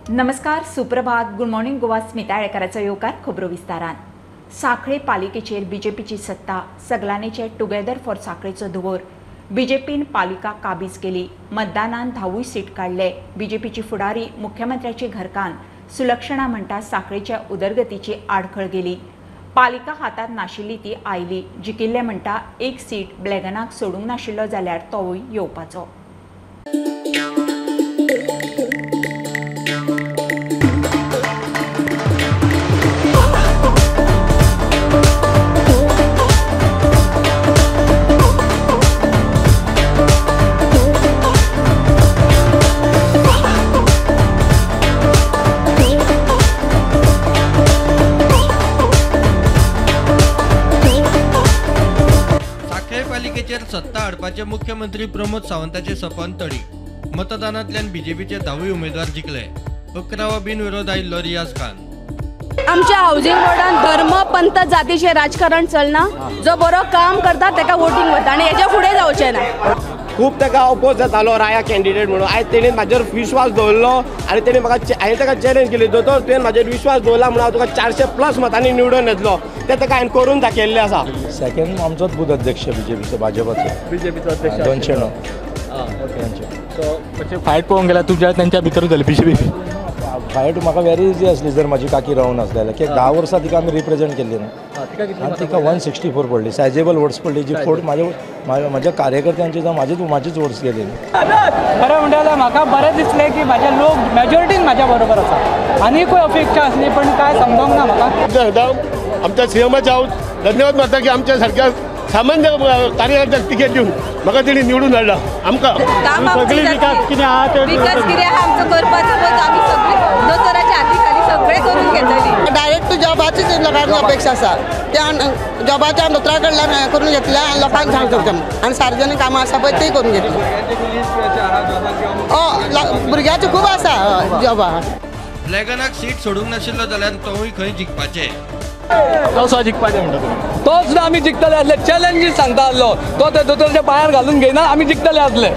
नमस्कार, सुप्रभात, good morning Goa. Smita येळकाराचो येवकार खबरो विस्तारान. सांखळे पालिकेचेर बीजेपीची सत्ता, सगलांनीचे टुगेदर फॉर सांखळेचो धुंवर. बीजेपीन पालिका काबीज केली. मतदानान 10 सीट काडले. बीजेपीची फुडारी मुख्यमंत्र्याची घरकान्न सुलक्षणा म्हणटा सांखळेच्या उदरगतीची आडखळ गेली. पालिका हातात नाशिल्ली ती आयली. जिकिल्ले म्हणटा एक सीट ब्लॅगनाक सोडूंक नाशिल्लो जाल्यार तोवूय येवपाचो. पालिकेचेर सत्ता हाडपाचे मुख्यमंत्री प्रमोद सावंताचे सपन तडी. मतदानांतल्यान बीजेपीचे 10 उमेदवार जिखले. 11वा बिनविरोध आयिल्लो रियाज खान. आमच्या हाऊसिंग बोर्डान धर्म पंथ जातीचे राजकारण चलना. जो बरो काम करता ताका वोटिंग वता आनी हेच्या फुडें जावचें ना. खूब ताका अपोज जातालो राया कॅन्डिडेट म्हणून. आयज तेणेन म्हाजेर विश्वास दवरलो आनी तेणें म्हाका हांवें ताका चॅलेंज केली. दोतोर तुवें म्हाजेर विश्वास दवरला म्हणून हांव तुका 400+ मतांनी निवडून येतलो. तें ताका हांवें करून दाखयल्लें आसा. सेकंड आमचोच बूथ अध्यक्ष बीजेपीचो, भाजपाचो अध्यक्ष 209. सो फायट पळोवंक गेल्यार तुज्या तेंच्या भितर जाली बीजेपी फायट म्हाका व्हेरी इजी आसली जर म्हाजी काकी रावून आसली जाल्यार. कित्याक 10 वर्सां तिका आमी रिप्रेझेंट केल्ली न्हू आनी तिका 164 पडली. सायजेबल वोट्स पडली जी फोट म्हाज्या कार्यकर्त्यांची जावं म्हाजीच वोट्स गेली. खरें म्हणटा म्हाका बरें दिसलें की म्हाजे लोक मेजॉरिटीन म्हाज्या बरोबर आसा. आनीकूय अपेक्षा आसली पण काय समजोंक ना म्हाका. आमच्या सीएमाच्या हांव धन्यवाद मानता की आमच्या सारक्या सामान्य कार्यकर्त्याक तिकेट दिवन म्हाका तेणी निवडून हाडला. आमकां सगळी विकास कितें आहा ते आमचो करपाचो आमी सगळे दोतोराच्या हाती खाली सगळे करून घेतली. डायरेक्ट जॉबाचीच लोकांची अपेक्षा आसा. त्या जॉबाच्या दोतोरा कडल्यान करून घेतल्या आनी लोकांक सांगता आनी सार्वजनीक कामां आसा पळय ती करून घेतली. भुरग्यांचे खूब आसा जॉबा. ब्लॅगनाक सीट सोडूंक नाशिल्लो जाल्यार तोवूय खंय जिखपाचे. तो जिखपाचें म्हणटा तो सुद्दां आमी जिखतले आसले. चॅलेंजीस सांगता आसलो तो ते दोतोरच्या पांयार घालून घेयना. आमी जिखतले आसले.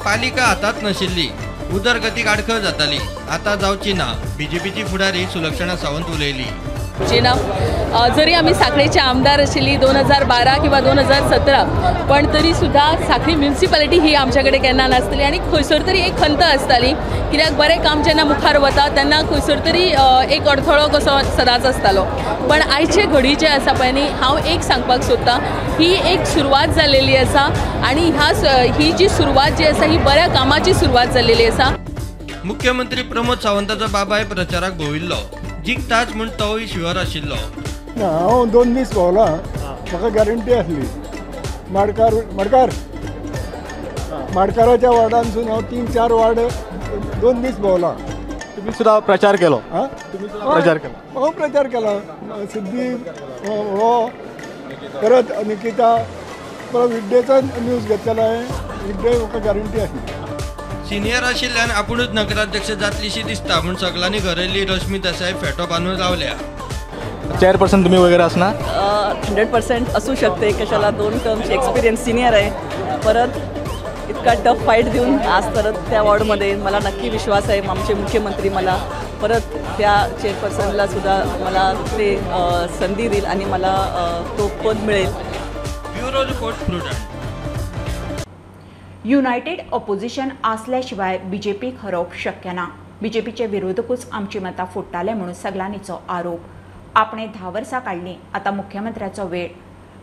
पालिका हातात नाशिल्ली, उदरगतीक आडखळ जाताली. आता जावची ना. बीजेपीची फुडारी सुलक्षणा सावंत उलयली. जरी आम्ही सांखळेचे आमदार आशिल्ली 2012 किंवा 2017 पण तरी सुद्धा सांखळी म्युनिसिपालिटी ही आमच्याकडे केन्ना नासतली आनी खंयसर तरी एक खंत आसताली. कित्याक बरें काम जेन्ना मुखार वता तेन्ना खंयसर तरी एक अडथळो कसो सदांच आसतालो. पण आयचे घडी जे आसा पळय न्ही, हांव एक सांगपाक सोदतां, ही एक सुरवात जाल्लेली आसा आनी ही जी सुरवात जी आसा ही बऱ्या कामाची सुरवात जाल्लेली आसा. मुख्यमंत्री प्रमोद सावंताचो बाबाय प्रचाराक भोंविल्लो. जिखताच म्हूण तोवूय शुअर आशिल्लो. हांव 2 दीस भोंवला. म्हाका गॅरंटी आसली. माडकाराच्या वार्डांसून हांव 3-4 वार्ड 2 दीस भोंवला. तुम्ही सुद्धा प्रचार केलो. प्रचार केलो. हांव प्रचार केला. सिद्धी हो परत निकिता परत विड्डेचो न्यूज घेतलेलो हांवें. विड्डे म्हाका गॅरंटी आसली. सिनियर आशिल्ल्यान आपुणूच नगराध्यक्ष जातलीशी दिसता म्हूण सगळ्यांनी घरयल्ली रश्मी देसाय फेटो बांदून रावल्या. चेअरपर्सन तुम्ही वगैरे असणार. 100% असू शकते. कशाला 2 टर्म्स एक्सपिरियन्स सिनियर आहे. परत इतका टफ फाईट देऊन आज परत त्या वॉर्डमध्ये मला नक्की विश्वास आहे आमचे मुख्यमंत्री मला परत त्या चेअरपर्सनला सुद्धा मला ते संधी देईल आणि मला तो पद मिळेल. Bureau report Prudent. United opposition आसल्याशिवाय बीजेपीक हरोवप शक्य ना. बीजेपीचे विरोधकूच आमची मतां फोडटाले म्हणून सगलांनीचो आरोप. आपणे 10 वर्सां काडली. आता मुख्यमंत्र्याचो वेळ.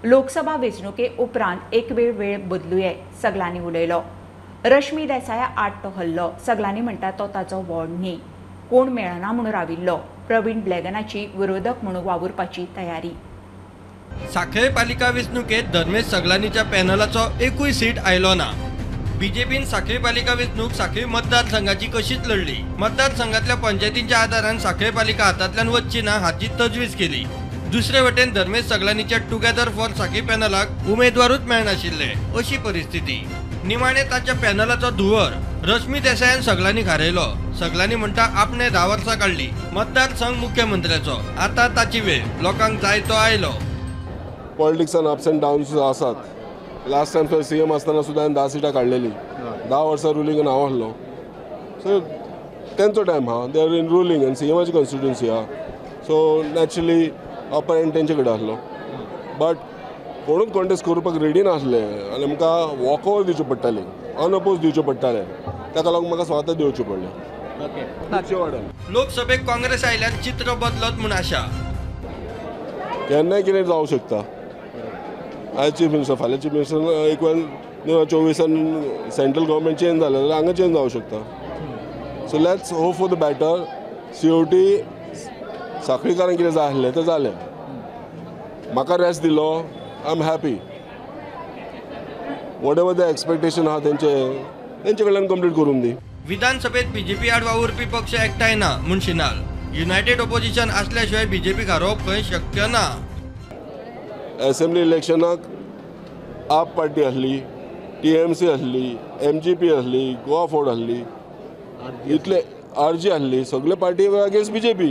लोकसभा वेंचणुके उपरांत एक वेळ बदलुये, सगलांनी उलयलो. रश्मी देसाय आड तो हल्लो. सगलांनी म्हणटा तो ताचो वॉर्ड न्ही. कोण मेळना म्हणून राविल्लो. प्रवीण ब्लॅगनाची विरोधक म्हणून वावुरपाची तयारी. सांखळे पालिका वेंचणुकेत धर्मेश सगलानीच्या पॅनलाचो एकूय सीट आयलो ना. बीजेपीन सांखळे पालिका वेंचणूक सांखळे मतदारसंघाची कशीच लढली. मतदारसंघातल्या पंचायतींच्या आदारान सांखळे पालिका हातांतल्यान वचची ना हाची तजवीज केली. दुसरे वटेन धर्मेश सगलानीच्या टुगेदर फॉर सांखळे पॅनलाक उमेदवारूच मेळनाशिल्ले अशी परिस्थिती. निमाणे ताच्या पॅनलाचो धुंवर रश्मी देसायान सगलांनी हारयलो. सगलांनी म्हणटा आपणे 10 वर्सां काडली. मतदारसंघ मुख्यमंत्र्याचो. आता ताची वेळ. लोकांक जाय तो आयलो. पॉलिटिक्सान अप्स अँड डाऊन्स आसात. लास्ट टाइम सीएम आसतना सुद्दां 10 सिटां काडलेली. 10 वर्सां रुलिंगान हांव आसलो. सो तेंचो टायम आहा, दे आर इन रुलींग आनी सीएमाची कॉन्स्टिट्युन्सी आहा, सो नॅचरली अपर एंड तेंचे कडेन आसलो. बट कोणूच कॉन्टेस्ट करपाक रेडी नासले आनी आमकां वॉकओवर दिवचें पडटालें, अनअपोज दिवचें पडटालें, ताका लागून म्हाका स्वता दिवचें पडलें. लोकसभेक काँग्रेस आयल्यान चित्र बदलत म्हूण आशा. केन्नाय कितें जावं शकता. आयज चीफ मिनिस्टर, फाल्यां चीफ मिनिस्टर, एक वेळ 2024 सेंट्रल गव्हर्मेंट चेंज जालें जाल्यार हांगा चेंज जावं शकता. So let's hope for the better. COT साखळीकारांक कितें जाय आसलें तें जालें. म्हाका रेस्ट दिलो, I am happy. Whatever the expectation आहा तेंचे कडल्यान कंप्लीट करून दी. विधानसभेत बीजेपी आड वावुरपी पक्ष एकठांय ना म्हूण शिनाल. युनायटेड ऑपोजिशन आसल्या बीजेपीक हारोवप खंय शक्य ना. असेंब्ली इलेक्शनाक आप पार्टी आसली, TMC आसली, MGP आसली, गोवा फोर्ड आसली, इतले RG आसली, सगळे party against BJP.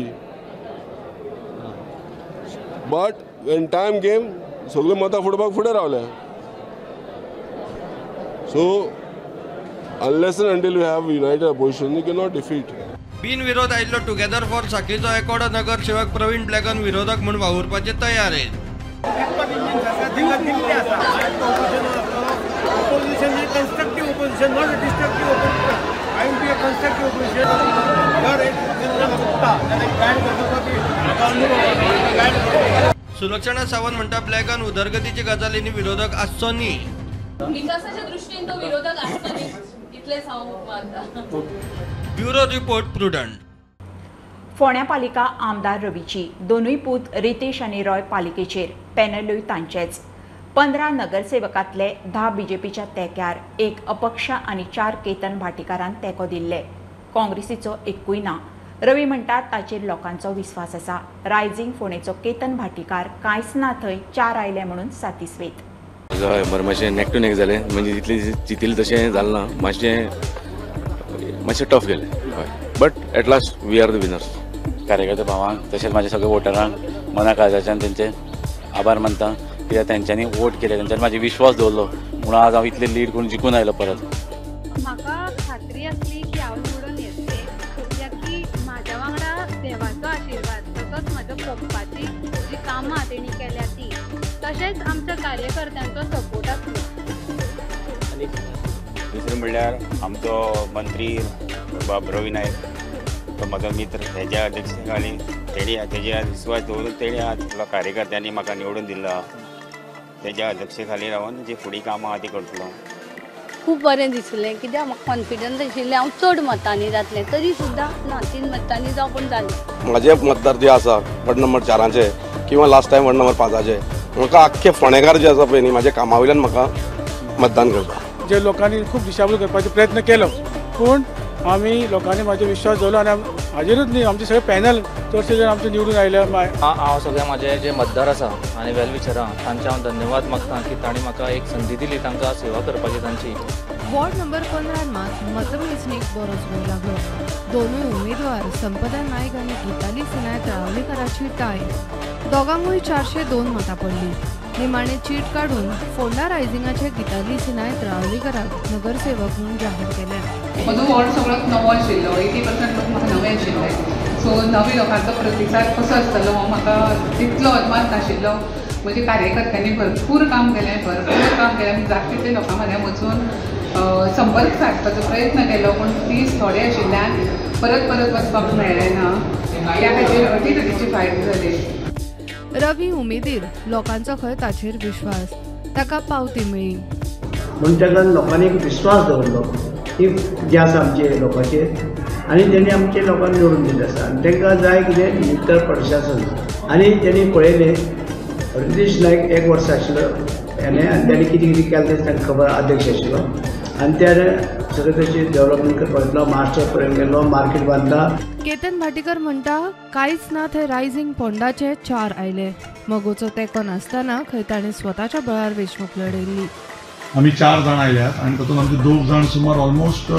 But when time came सगळे मतां फोडपाक फुडें रावले. So unless and until we have united opposition we cannot defeat. बिनविरोध आयिल्लो टुगेदर फॉर साखळीचो एकोडो नगरसेवक प्रवीण ब्लॅगन विरोधक म्हूण वावुरपाचे तयार आहेत. सुलक्षणा सावंत म्हणटा ब्लॅगन उदरगतीची गजालींनी विरोधक आसचो न्ही. विकासाच्या दृष्टीने तो विरोधक असतो नाही, इतलेच हांव मानता. Bureau report prudent. फोंड्या पालिका आमदार रवीची दोनूय पूत रितेश आनी रॉय पालिकेचेर, पॅनलूय तांचेच. 15 नगरसेवकांतले 10 बीजेपीच्या तेक्यार, 1 अपक्ष आनी 4 केतन भाटीकारान तेंको दिल्ले. काँग्रेसीचो एकूय ना. रवी म्हणटात ताचेर लोकांचो विस्वास आसा. रायझींग फोंडेचो केतन भाटीकार कांयच ना थंय 4 आयले म्हणून सातिस्वेत. हय बरें, मातशें नेक टू नेक जालें, म्हणजे जितलें चिंतिल्लें तशें जालें ना. मातशें टफ गेलें. हय, but at last we are the winners. कार्यकर्ते भावांक तशेंच म्हाज्या सगळ्या वोटरांक मना काळजाच्यान तेंचे आभार मानता, कित्याक तेंच्यांनी वोट केले, तेंच्यांनी म्हाजेर विश्वास दवरलो म्हणून आज हांव इतलें लीड करून जिखून आयलो परत. म्हाका खात्री आसली की हांव निवडून येतलें, कित्याक की म्हाज्या वांगडा देवाचो आशिर्वाद, तसोच म्हाज्या पप्पाची जी कामां तेणी केल्या ती, तशेंच आमच्या कार्यकर्त्यांचो सपोर्ट आसलो. दुसरें म्हणल्यार आमचो मंत्री बाब रवी नायक, तो म्हजो मित्र, तेज्या अध्यक्षते खाली तेणी तेजेर विस्वास दवरून तेणी आज कार्यकर्त्यांनी म्हाका निवडून दिला. तेज्या अध्यक्षते खाली रावन जी फुडीं कामां आहा ती करतलो. खूब बरें दिसलें, कित्याक म्हाका कॉन्फिडन्स आशिल्लें हांव चड मतांनी जातलें, तरी सुद्दां ना 3 मतांनी जावं पूण जालें. म्हाजे मतदार जे आसा वॉर्ड नंबर 4 किंवा लास्ट टायम वॉर्ड नंबर 5 म्हाका आख्खे फोंडेकार जे आसा पळय न्ही, म्हाज्या कामा वयल्यान म्हाका मतदान करता. जे लोकांनी खूब दिशाभूल करपाचो प्रयत्न केलो, पूण आमी लोकांनी म्हाजे विश्वास दवरलो आनी हाजेरूच न्ही आमचे सगळे पॅनल चडशे जण आमचे निवडून आयले. हांव सगळे म्हाजे जे मतदार आसा आनी वेल विचारा तांचे हांव धन्यवाद मागता की तांणी म्हाका एक संदी दिली तांकां सेवा करपाची तांची. वॉर्ड नंबर 15 मात मतमेजणीक बरोच वेळ लागलो. दोनूय उमेदवार संपदा नायक आनी गिताली सिनायत रावलीकराची टाय. दोगांकूय 402 मतां पडली. निमाणे चीट काडून फोंडा रायझिंगाचे गिताली सिनायत रावलीकराक नगरसेवक म्हणून जाहीर केले. म्हजो वॉर्ड सगळो नवो आशिल्लो, 80% लोक म्हाका नवे आशिल्ले. सो नवे लोकांचो प्रतिसाद कसो आसतलो हो म्हाका तितलो अदमास नाशिल्लो. म्हणजे कार्यकर्त्यांनी भरपूर काम केलें, आमी जाता तितले लोकां मदें वचून संपर्क सादपाचो प्रयत्न केलो, पूण प्लीज थोडे आशिल्ल्यान परत वचपाक मेळ्ळें ना. त्या खातीर अटीतटीची फायट जाली. रवी उमेदीर, लोकांचो खंय ताचेर विश्वास, ताका पावती मेळ्ळी. म्हणून ताका लोकांनी एक विश्वास दवरलो की जे आसा आमचे लोकांचेर, आनी तेणी आमचे लोकांक निवडून दिल्ले आसा. आनी तांकां जाय कितें नितळ प्रशासन. आनी तेणी पळयलें रितेश नायक 1 वर्स आशिल्लो आनी तेणी कितें कितें केलें तें तांकां खबर, अध्यक्ष आशिल्लो, आनी तेणें सगळें तशें डेव्हलपमेंट करपाक लागलो, मास्टर पर्यंत गेलो, मार्केट बांदला. केतन भाटीकर म्हणटा कांयच ना थंय रायझींग फोंडाचे 4 आयले. मगोचो तेंको नासतना खंय ताणें स्वताच्या बळार वेंचणूक लडयल्ली. आमी 4 जाण आयल्यात आनी तातूंत आमचे 2 जाण सुमार ऑलमोस्ट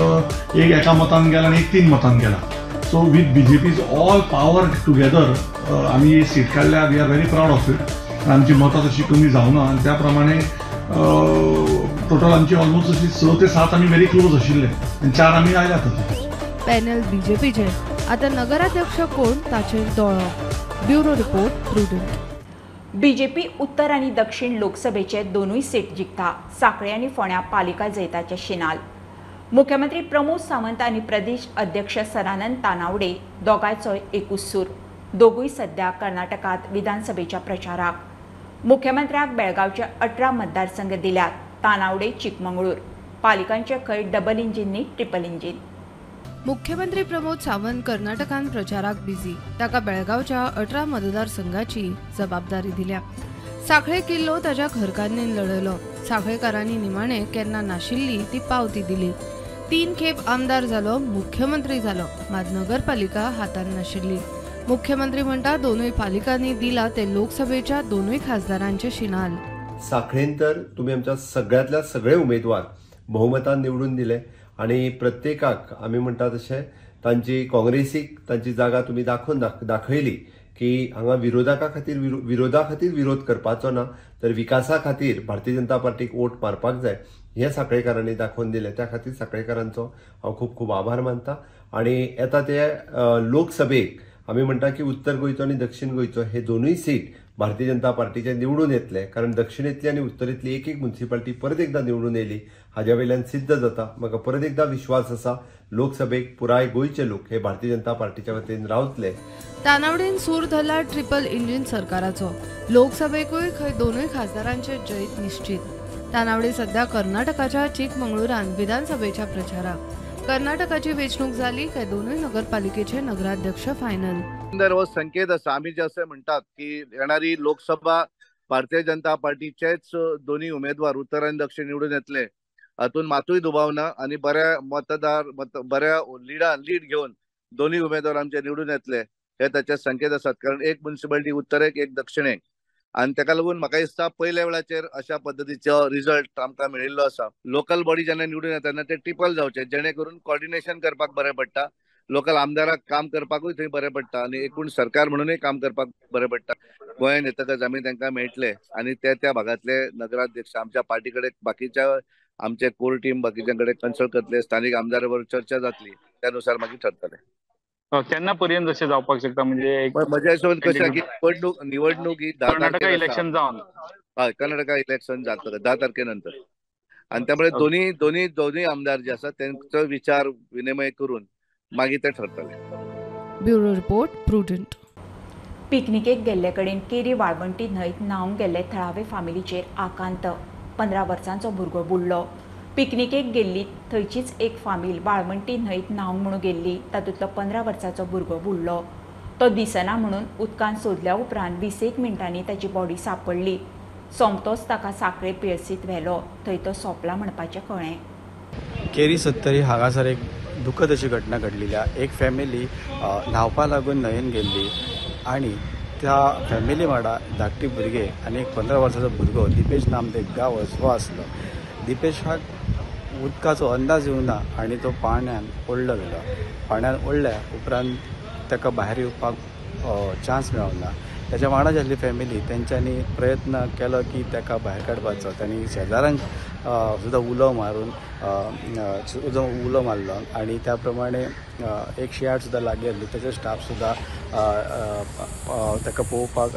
एक एका मतान गेला आनी एक 3 मतान गेला. So with BJP's all power together आमी सीट काडल्या. We are very proud of it. आमची मतां तशी कमी जावना आनी त्या प्रमाणे टोटल आमची ऑलमोस्ट अशी 6 ते 7 आमी व्हेरी क्लोज आशिल्ले आनी 4 आमी आयल्यात. पॅनल बीजेपीचे आता नगराध्यक्ष कोण ताचेर दोळो. Bureau report prudent. बीजेपी उत्तर आणि दक्षिण लोकसभेचे दोनूय सीट जिखता. सांखळे आनी फोंड्या पालिका जैताचे शिनाल. मुख्यमंत्री प्रमोद सावंत आणि प्रदेश अध्यक्ष सदानंद तानावडे दोगांयचो एकूच सूर. दोगूय सध्या कर्नाटकात विधानसभेच्या प्रचाराक. मुख्यमंत्र्याक बेळगावचे 18 मतदारसंघ दिल्यात. तानावडे चिकमंगळूर. पालिकांचे खंय डबल इंजिन न्ही ट्रिपल इंजिन. मुख्यमंत्री प्रमोद सावंत कर्नाटकात प्रचाराक बिझी. ताका बेळगावच्या 18 मतदारसंघाची जबाबदारी दिल्या. सांखळे किल्लो ताच्या घरकान्नीन लढयलो. सांखळेकारांनी निमाणे केन्ना नाशिल्ली ती पावती दिली. 3 खेप आमदार जालो, मुख्यमंत्री जालो, मात नगरपालिका हातान नाशिल्ली. मुख्यमंत्री म्हणटा दोनूय पालिकांनी दिला ते लोकसभेच्या दोनूय खासदारांचे शिनाल. सांखळेन तर तुम्ही आमच्या सगळ्यातल्या सगळे उमेदवार बहुमतान निवडून दिले आणि प्रत्येकाक आम्ही म्हणटा तशें तांची काँग्रेसीक तांची जागा तुम्ही दाखयली की हांगा विरोधा खातीर विरोध करपाचो ना, तर विकासा खातीर भारतीय जनता पार्टीक वोट मारपाक जाय हे सांखळेकारांनी दाखोवन दिले. त्या खातीर सांखळेकारांचो हांव खूब खूब आभार मानता. आणि येता ते लोकसभेक आमी म्हणटा की उत्तर गोंयचो आनी दक्षिण गोंयचो हे दोनूय सीट भारतीय जनता पार्टीचे निवडून येतले, कारण दक्षिणेतली आनी उत्तरेतली एक म्युनिसिपालिटी परत एकदा निवडून येयली हाज्या वयल्यान सिद्ध जाता. म्हाका परत एकदा विश्वास आसा लोकसभेक पुराय गोंयचे लोक हे भारतीय जनता पार्टीच्या वतीन रावतले. तानावडेन सूर धरला ट्रिपल इंजिन सरकाराचो. लोकसभेकूय खंय दोनूय खासदारांचे जैत निश्चित. तानावडे सध्या कर्नाटकाच्या चिकमंगळुरान विधानसभेच्या प्रचाराक. कर्नाटकाची वेंचणूक जाली काय दोनूय नगरपालिकेचे नगराध्यक्ष फायनल. सुंदर हो संकेत आसा. आमी जे असे म्हणतात की येणारी लोकसभा भारतीय जनता पार्टीचेच दोन्ही उमेदवार उत्तर आणि दक्षिण निवडून येतले हातून मातूय दुबाव ना आणि बऱ्या लीड घेऊन दोन्ही उमेदवार आमचे निवडून येतले हे त्याचे संकेत असतात. कारण एक म्युनिसिपालिटी उत्तरेक एक दक्षिणेक आणि ताका लागून म्हाका दिसता पयल्या वेळाचेर अशा पद्धतीचो रिझल्ट आमकां मेळिल्लो आसा. लोकल बॉडी जेन्ना निवडून येता ते ट्रिपल जावचे जेणे करून कोऑर्डिनेशन करपाक बरें पडटा, लोकल आमदाराक काम करपाकूय थंय बरें पडटा आणि एकूण सरकार म्हणूनय काम करपाक बरें पडटा. गोंयांत येतकच आमी तांकां मेळटले आणि त्या भागातले नगराध्यक्ष आमच्या पार्टी कडेन बाकीच्या आमचे कोर टीम बाकीच्या कडेन कन्सल्ट करतले, स्थानिक आमदाराबरोबर चर्चा जातली, त्यानुसार मागीर ठरतले. केन्ना पर्यंत अशें जावपाक शकता म्हणजे म्हज्या हिशोबान कशें की निवडणूक ही कर्नाटका इलेक्शन जावन हय कर्नाटका इलेक्शन जातलें 10 तारखेनंतर आणि त्यामुळे दोन्ही आमदार जे आसात त्यांचो विचार विनिमय करून मागीर ते ठरतले. Bureau report prudent. पिकनिकेक गेल्ले कडेन केरी वाळवंटी न्हंयत न्हावंक गेल्ले थळावे फामिलीचेर आकांत. 15 वर्सांचो भुरगो बुडलो. पिकनिकेक गेल्ली थंयचीच एक फामील वाळवंटी न्हंयत न्हावंक म्हणून गेल्ली. तातूंतलो 15 वर्साचो भुरगो बुडलो. तो दिसना म्हणून उदकांत सोदल्या उपरांत 20 मिनटांनी ताची बॉडी सांपडली. सोमतोच ताका सांखळे पिएसीत व्हेलो. थंय तो सोंपला म्हणपाचें कळ्ळें. केरी 70 हांगासर एक दुखद अशी घटना घडलेली. एक फॅमिली न्हावपा लागून न्हंयेन गेल्ली आणि त्या फॅमिली वांगडा धाकटी भुरगे आनी एक 15 वर्साचो भुरगो दिपेश नामदेव गांव हो आसलो. दिपेशाक उदकाचो अंदाज येवना आणि तो पाण्यान ओडलो गेलो. पाण्यान ओडल्या उपरांत ताका भायर येवपाक चान्स मेळना. त्याच्या वांगडा जाल्ली फॅमिली तेंच्यांनी प्रयत्न केलो की ताका भायर काडपाचो. त्यांनी शेजाऱ्यांक सुद्दां उलो मारलो आणि त्या प्रमाणे 108 सुद्दां लागीं आसली. तेजे स्टाफ सुद्दां ताका पळोवपाक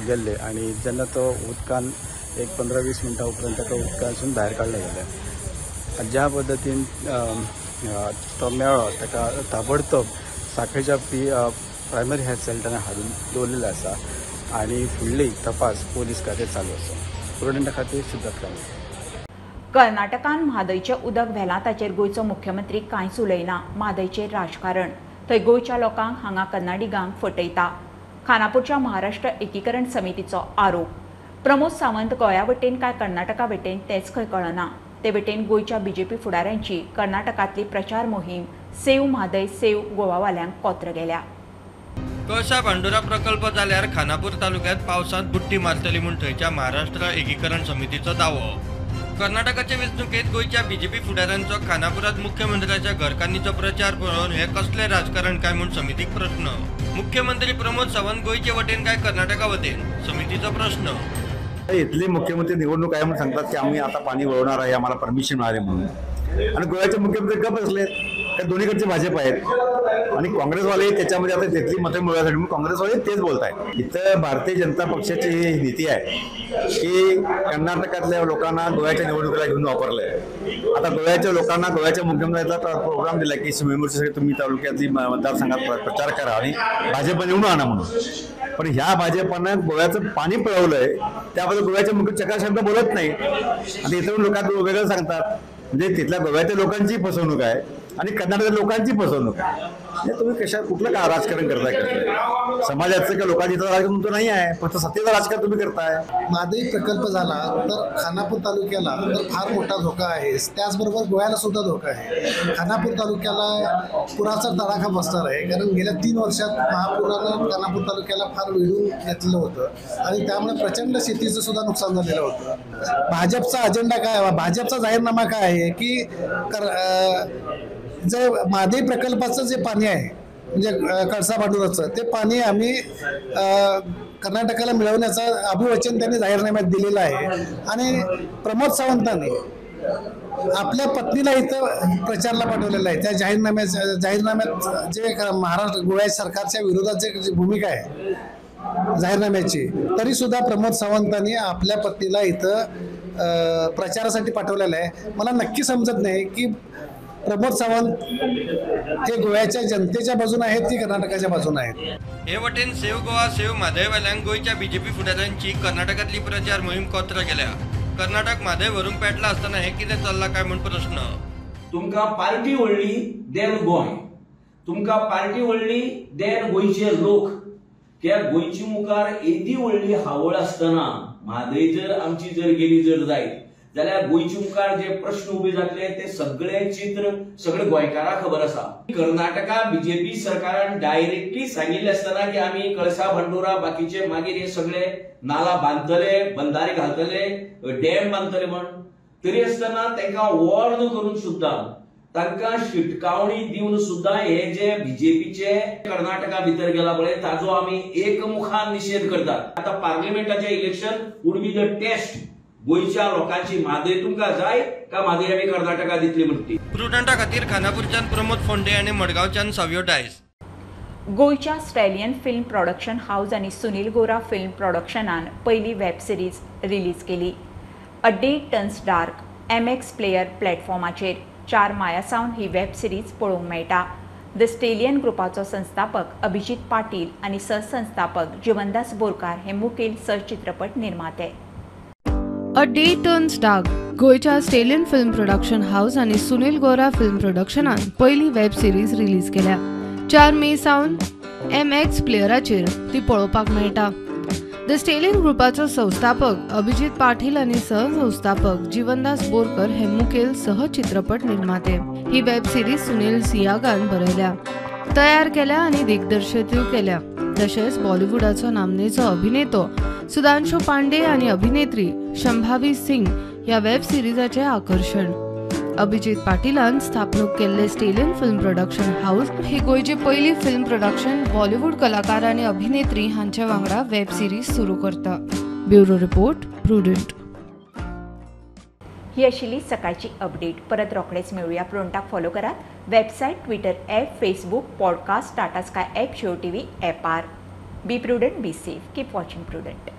गेल्ले आणि जेन्ना तो उदकान एक 15-20 मिनटां उपरांत ताका उदकांतसून भायर काडले गेले. ज्या पद्दतीन तो मेळ्ळो ताका ताबडतोब सांखळेच्या प्रायमरी हेल्थ सेंटरान हाडून दवरलेले आसा आणि फुडली तपास पोलीस खातें चालू आसा. प्रुडंटा खातीर सिद्धार्थ कांबळे. कर्नाटकान म्हादयचें उदक व्हेलां ताचेर गोंयचो मुख्यमंत्री कांयच उलयना. म्हादयचेर राजकारण. थंय गोंयच्या लोकांक हांगा कन्नाडिगांक फटयता. खानापूरच्या महाराष्ट्र एकीकरण समितीचो आरोप. प्रमोद सावंत गोंया वटेन काय कर्नाटका वटेन तेच खंय कळना. ते वटेन गोंयच्या बीजेपी फुडाऱ्यांची कर्नाटकांतली प्रचार मोहीम सेव म्हादय सेव गोवावाल्यांक कोत्र गेल्या. कळसा बांडोरा प्रकल्प जाल्यार खानापूर तालुक्यात पावसांत बुट्टी मारतली म्हूण थंयच्या महाराष्ट्र एकीकरण समितीचो दावो. कर्नाटकाचे वेंचणुकेत गोंयच्या बीजेपी फुडाऱ्यांचो खानापुरात मुख्यमंत्र्याच्या घरकान्नीचो प्रचार पळोवन हे कसले राजकारण काय म्हूण समितीक प्रश्न. मुख्यमंत्री प्रमोद सावंत गोंयचे वटेन काय कर्नाटका वटेन समितीचो प्रश्न. इथले मुख्यमंत्री निवडणूक आहे म्हणून सांगतात की आम्ही आता पाणी वळवणार आहे, आम्हाला परमिशन मिळाले म्हणून, आणि गोव्याचे मुख्यमंत्री गप बसले. त्या दोन्हीकडचे भाजप आहेत आणि काँग्रेसवाले त्याच्यामध्ये आता तिथली मतं मिळवण्यासाठी म्हणून काँग्रेसवाले तेच बोलत आहेत. इथं भारतीय जनता पक्षाची ही नीती आहे की कर्नाटकातल्या लोकांना गोव्याच्या निवडणुकीला घेऊन वापरलंय. आता गोव्याच्या लोकांना गोव्याच्या मुख्यमंत्र्यांचा प्रोग्राम दिला की स्विमिंगसाठी तुम्ही तालुक्यातली मतदारसंघात प्रचार करा आणि भाजप निवडून आणा म्हणून. पण ह्या भाजपानं गोव्याचं पाणी पळवलंय, त्याबद्दल गोव्याचे मुख्य चकार शब्द बोलत नाही आणि इतर लोकांना वेगळं सांगतात. म्हणजे तिथल्या गोव्याच्या लोकांची फसवणूक आहे आणि कर्नाटकातील लोकांची फसवणूक आहे. तुम्ही कुठलं का राजकारण करताय? समाजाचं का लोकांचं राजकारण तुमचं नाही आहे, फक्त सत्तेचं राजकारण तुम्ही करताय. मादई प्रकल्प झाला तर खानापूर तालुक्याला तर फार मोठा धोका आहे, त्याचबरोबर गोव्याला सुद्धा धोका आहे. खानापूर तालुक्याला पुराचा तडाखा बसणार आहे, कारण गेल्या 3 वर्षात महापुरानं खानापूर तालुक्याला फार वेढून घेतलेलं होतं आणि त्यामुळे प्रचंड शेतीचं सुद्धा नुकसान झालेलं होतं. भाजपचा अजेंडा काय, भाजपचा जाहीरनामा काय आहे की जे मादई प्रकल्पाचं जे पाणी आहे म्हणजे कळसा पाटोदाचं ते पाणी आम्ही कर्नाटकाला मिळवण्याचं अभिवचन त्यांनी जाहीरनाम्यात दिलेलं आहे. आणि प्रमोद सावंतांनी आपल्या पत्नीला इथं प्रचारला पाठवलेला आहे. त्या जाहीरनाम्यात जे महाराष्ट्र गोवा सरकारच्या विरोधात जे भूमिका आहे जाहीरनाम्याची, तरी सुद्धा प्रमोद सावंतांनी आपल्या पत्नीला इथं प्रचारासाठी पाठवलेलं आहे. मला नक्की समजत नाही की प्रमोद सावंत हे गोव्याच्या जनतेच्या बाजूने आहेत की कर्नाटकाच्या बाजूने आहेत. हे वटेन सेव्ह गोवा सेव्ह म्हादयवाल्यांक गोयच्या बीजेपी फुडाऱ्यांची कर्नाटकातली प्रचार मोहीम कोत्र केल्या. कर्नाटक म्हादय व्हरूंक पेटला असताना हे कितें चल्लां काय म्हूण प्रश्न. तुमकां पार्टी व्हडली देन गोंय, तुमकां पार्टी व्हडली देन गोंयचे लोक. त्या गोंयची मुखार येदी व्हडली हावळ आसतना म्हादय जर आमची जर गेली जर जायत जाल्यार गोंयची मुखार जे प्रश्न उबे जातले ते सगळे चित्र सगळे गोंयकारांक खबर आसा. कर्नाटका बीजेपी सरकारान डायरेक्टली सांगिल्ले आसतना की आमी कळसा बंडोरा बाकीचे मागीर हे सगळे नाला बांदतले, बंधारे घालतले, डॅम बांदतले म्हण, तरी आसतना तांकां वॉर्न करून सुद्धा तांकां शिटकावणी दिवन सुद्धा हे जे बीजेपीचे कर्नाटका भितर गेला पळय ताजो आमी एकमुखान निषेध करतात. आता पार्लिमेंटाचे election would be the test. गोयच्या लोकांची म्हादय तुमकां जाय का म्हादय आमी कर्नाटका दितली म्हणटी. प्रुडंटा खातीर खानापूरच्यान प्रमोद फोंडे आनी मडगांवच्यान सावयो डायस. गोयच्या स्टॅलियन फिल्म प्रोडक्शन हाऊस आणि सुनील गोरा फिल्म प्रोडक्शनान पहिली वेब सिरीज रिलीज केली. A day turns dark MX player प्लॅटफॉर्माचेर 4 मायासावन ही वेब सिरीज पळोवंक मेळटा. द स्टेलियन ग्रुपाचो संस्थापक अभिजीत पाटील आणि सहसंस्थापक जीवनदास बोरकार हे मुखेल सहचित्रपट निर्माते. अ डे टर्न्स डार्क गोयच्या स्टेलियन फिल्म प्रोडक्शन हाऊस आणि सुनील गोरा फिल्म प्रोडक्शनान पहिली वेब सिरीज रिलीज केल्या. 4 मे सावन MX प्लेयराचेर ती पळोवपाक मेळटा. द स्टेलियन ग्रुपाचो संस्थापक अभिजीत पाटील आणि सहसंस्थापक जीवनदास बोरकर हे मुखेल सहचित्रपट निर्माते. ही वेब सिरीज सुनील सियागान बरयल्या, तयार केल्या आणि दिग्दर्शितूय केल्या. तशेंच बॉलिवूडाचो नामनेचो अभिनेतो सुधांशु पांडे आणि अभिनेत्री शंभावी सिंग ह्या वेब सिरीजाचे आकर्षण. अभिजीत पाटीलान स्थापणूक केल्ले स्टेलियन फिल्म प्रोडक्शन हाऊस ही गोयची पहिली फिल्म प्रोडक्शन बॉलिवूड कलाकार आणि अभिनेत्री हांच्या वांगडा वेब सिरीज सुरू करता. Bureau report prudent. ही आशिल्ली सकाळची अपडेट. परत रोखडेच मेळुया. प्रुडंटाक फॉलो करात. Website, Twitter app, Facebook, podcast, Tata Sky app, Jio TV ॲपार. Be Prudent, be safe, keep watching prudent.